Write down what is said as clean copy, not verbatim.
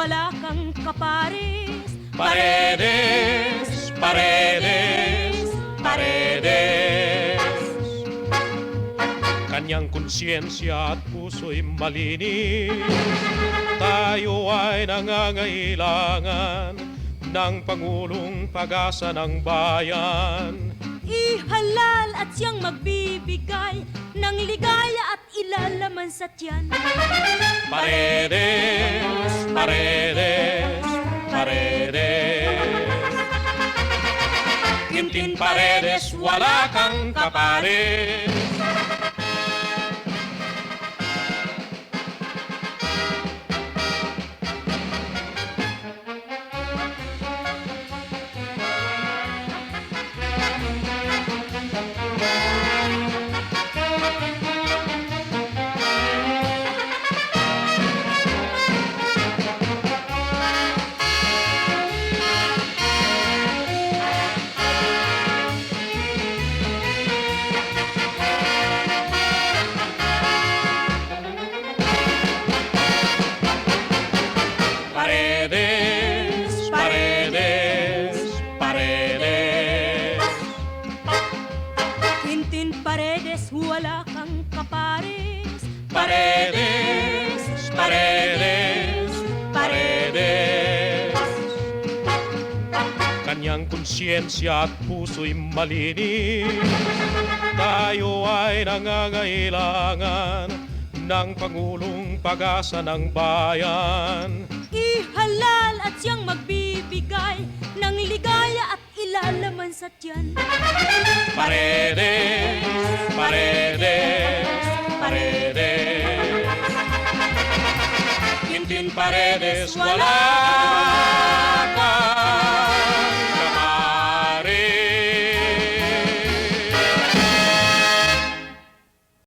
wala kang kapares. Paredes, Paredes, Paredes. Kanyang konsyensya at puso'y malinis. Tayo ay nangangailangan ng Pangulong Pag-asa ng Bayan. Ihalal at siyang magbibigay ng ligaya at ilalaman sa tiyan. Paredes, Paredes, Paredes. Tintin Paredes, wala kang kapares. Paredes, Paredes, Paredes. Tintin Paredes, wala kang kapares. Paredes, Paredes, Paredes. Kanyang konsyensya at puso'y malinis. Tayo ay nangangailangan ng Pangulong Pag-asa ng Bayan. Ihalal at siyang magbibigay ng ligaya at ilalaman sa tiyan. Paredes, Paredes, Paredes. Tintin Paredes, wala